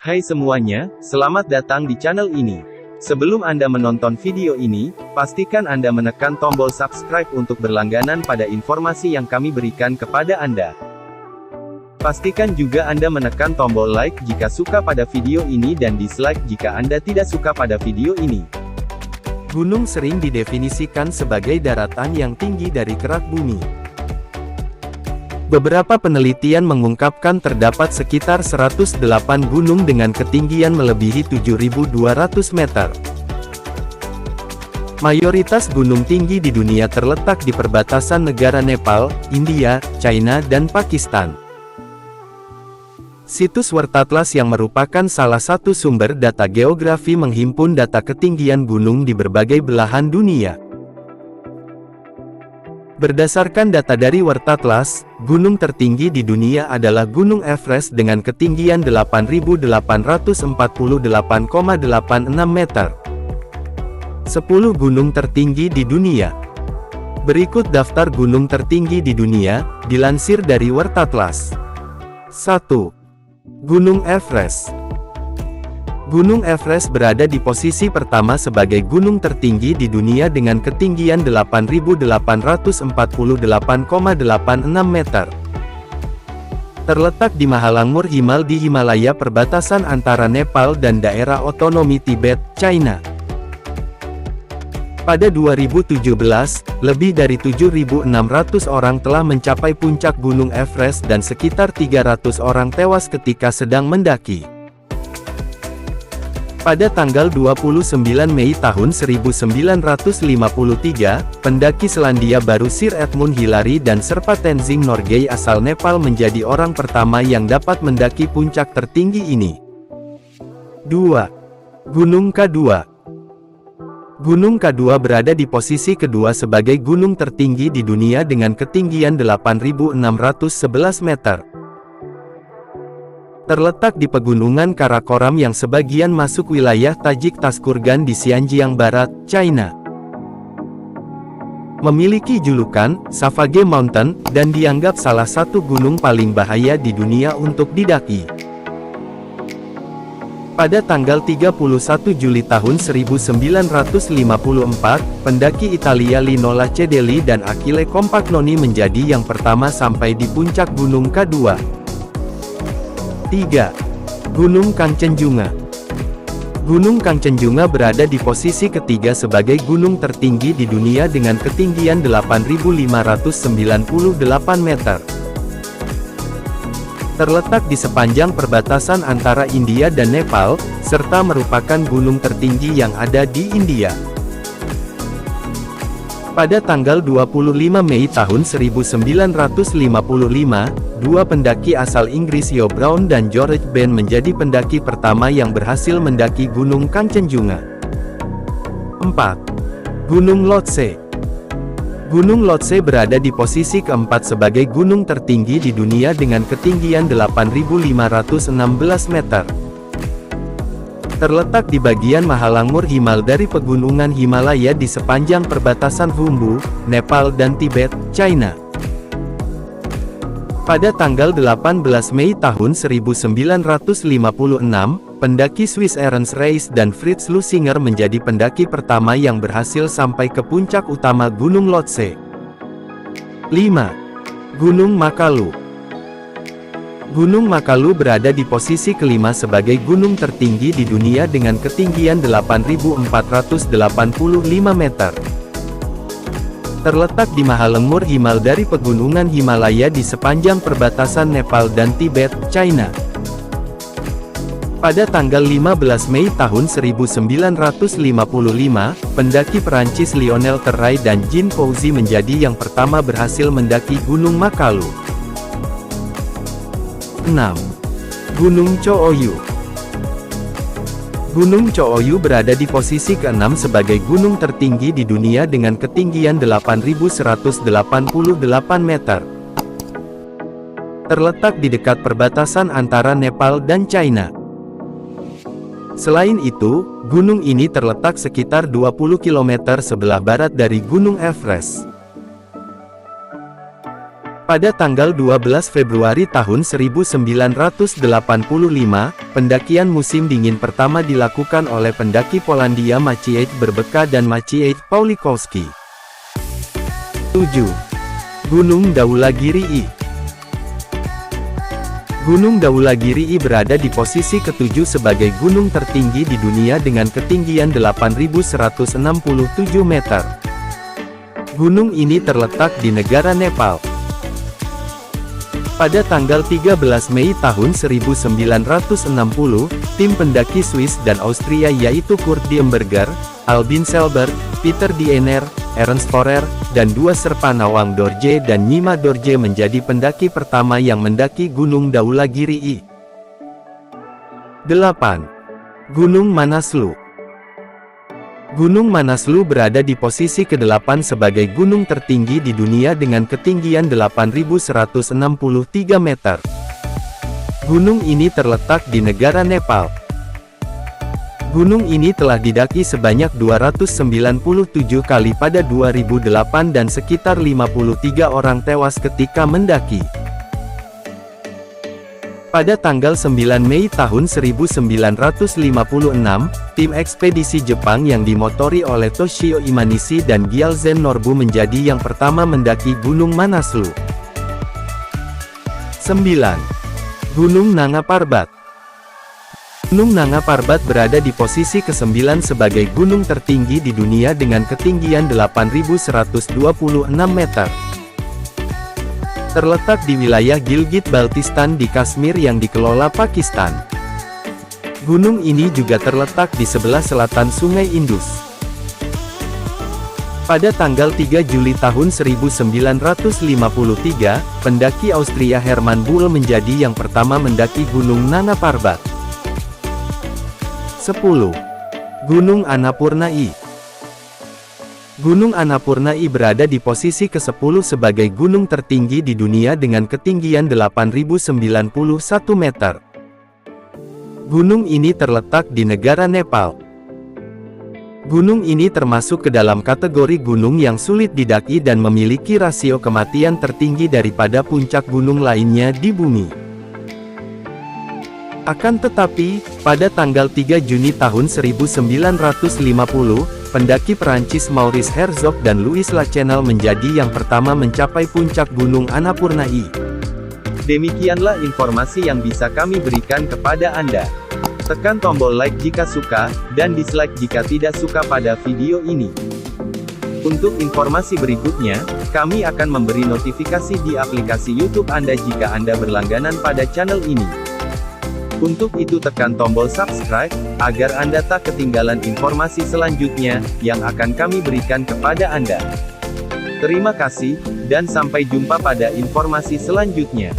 Hai semuanya, selamat datang di channel ini. Sebelum Anda menonton video ini, pastikan Anda menekan tombol subscribe untuk berlangganan pada informasi yang kami berikan kepada Anda. Pastikan juga Anda menekan tombol like jika suka pada video ini dan dislike jika Anda tidak suka pada video ini. Gunung sering didefinisikan sebagai daratan yang tinggi dari kerak bumi. Beberapa penelitian mengungkapkan terdapat sekitar 108 gunung dengan ketinggian melebihi 7.200 meter. Mayoritas gunung tinggi di dunia terletak di perbatasan negara Nepal, India, China dan Pakistan. Situs Wartatlas yang merupakan salah satu sumber data geografi menghimpun data ketinggian gunung di berbagai belahan dunia. Berdasarkan data dari Wartatlas, gunung tertinggi di dunia adalah Gunung Everest dengan ketinggian 8.848,86 meter. 10 gunung tertinggi di dunia. Berikut daftar gunung tertinggi di dunia, dilansir dari Wartatlas. 1. Gunung Everest. Gunung Everest berada di posisi pertama sebagai gunung tertinggi di dunia dengan ketinggian 8.848,86 meter. Terletak di Mahalangmur Himal di Himalaya perbatasan antara Nepal dan daerah otonomi Tibet, China. Pada 2017, lebih dari 7.600 orang telah mencapai puncak Gunung Everest dan sekitar 300 orang tewas ketika sedang mendaki. Pada tanggal 29 Mei tahun 1953, pendaki Selandia Baru Sir Edmund Hillary dan Sherpa Tenzing Norgay asal Nepal menjadi orang pertama yang dapat mendaki puncak tertinggi ini. 2. Gunung K2. Gunung K2 berada di posisi kedua sebagai gunung tertinggi di dunia dengan ketinggian 8.611 meter. Terletak di pegunungan Karakoram yang sebagian masuk wilayah Tajik Taskurgan di Xinjiang Barat, China. Memiliki julukan, Savage Mountain, dan dianggap salah satu gunung paling bahaya di dunia untuk didaki. Pada tanggal 31 Juli tahun 1954, pendaki Italia Lino Lacedelli dan Achille Compagnoni menjadi yang pertama sampai di puncak Gunung K2. 3. Gunung Kangchenjunga. Gunung Kangchenjunga berada di posisi ketiga sebagai gunung tertinggi di dunia dengan ketinggian 8.598 meter. Terletak di sepanjang perbatasan antara India dan Nepal, serta merupakan gunung tertinggi yang ada di India. Pada tanggal 25 Mei tahun 1955, dua pendaki asal Inggris Hugh Brown dan George Bain menjadi pendaki pertama yang berhasil mendaki Gunung Kangchenjunga. 4. Gunung Lhotse. Gunung Lhotse berada di posisi keempat sebagai gunung tertinggi di dunia dengan ketinggian 8.516 meter. Terletak di bagian Mahalangmur Himal dari pegunungan Himalaya di sepanjang perbatasan Khumbu, Nepal dan Tibet, China. Pada tanggal 18 Mei tahun 1956, pendaki Swiss Ernst Reis dan Fritz Lusinger menjadi pendaki pertama yang berhasil sampai ke puncak utama Gunung Lhotse. 5. Gunung Makalu. Gunung Makalu berada di posisi kelima sebagai gunung tertinggi di dunia dengan ketinggian 8.485 meter. Terletak di Mahalangmur Himal dari pegunungan Himalaya di sepanjang perbatasan Nepal dan Tibet, China. Pada tanggal 15 Mei tahun 1955, pendaki Perancis Lionel Terray dan Jean Fouzy menjadi yang pertama berhasil mendaki Gunung Makalu. 6. Gunung Cho-Oyu. Gunung Cho-Oyu berada di posisi ke-6 sebagai gunung tertinggi di dunia dengan ketinggian 8.188 meter. Terletak di dekat perbatasan antara Nepal dan China. Selain itu, gunung ini terletak sekitar 20 km sebelah barat dari Gunung Everest. Pada tanggal 12 Februari tahun 1985, pendakian musim dingin pertama dilakukan oleh pendaki Polandia Maciej Berbeka dan Maciej Paulikowski. 7. Gunung Daulagiri I. Gunung Daulagiri I berada di posisi ke-7 sebagai gunung tertinggi di dunia dengan ketinggian 8.167 meter. Gunung ini terletak di negara Nepal. Pada tanggal 13 Mei tahun 1960, tim pendaki Swiss dan Austria yaitu Kurt Diemberger, Albin Selber, Peter Diener, Ernst Forer, dan dua serpa Nawang Dorje dan Nyima Dorje menjadi pendaki pertama yang mendaki Gunung Daulagiri I. 8. Gunung Manaslu. Gunung Manaslu berada di posisi ke-8 sebagai gunung tertinggi di dunia dengan ketinggian 8.163 meter. Gunung ini terletak di negara Nepal. Gunung ini telah didaki sebanyak 297 kali pada 2008 dan sekitar 53 orang tewas ketika mendaki. Pada tanggal 9 Mei tahun 1956, tim ekspedisi Jepang yang dimotori oleh Toshio Imanishi dan Gyaltsen Norbu menjadi yang pertama mendaki Gunung Manaslu. 9. Gunung Nanga Parbat. Gunung Nanga Parbat berada di posisi ke-9 sebagai gunung tertinggi di dunia dengan ketinggian 8.126 meter. Terletak di wilayah Gilgit-Baltistan di Kashmir yang dikelola Pakistan. Gunung ini juga terletak di sebelah selatan Sungai Indus. Pada tanggal 3 Juli tahun 1953, pendaki Austria Hermann Buhl menjadi yang pertama mendaki Gunung Nanga Parbat. 10. Gunung Annapurna I. Gunung Annapurna I berada di posisi ke-10 sebagai gunung tertinggi di dunia dengan ketinggian 8.091 meter. Gunung ini terletak di negara Nepal. Gunung ini termasuk ke dalam kategori gunung yang sulit didaki dan memiliki rasio kematian tertinggi daripada puncak gunung lainnya di bumi. Akan tetapi, pada tanggal 3 Juni tahun 1950, pendaki Perancis Maurice Herzog dan Louis Lachenal menjadi yang pertama mencapai puncak Gunung Annapurna I. Demikianlah informasi yang bisa kami berikan kepada Anda. Tekan tombol like jika suka, dan dislike jika tidak suka pada video ini. Untuk informasi berikutnya, kami akan memberi notifikasi di aplikasi YouTube Anda jika Anda berlangganan pada channel ini. Untuk itu tekan tombol subscribe, agar Anda tak ketinggalan informasi selanjutnya, yang akan kami berikan kepada Anda. Terima kasih, dan sampai jumpa pada informasi selanjutnya.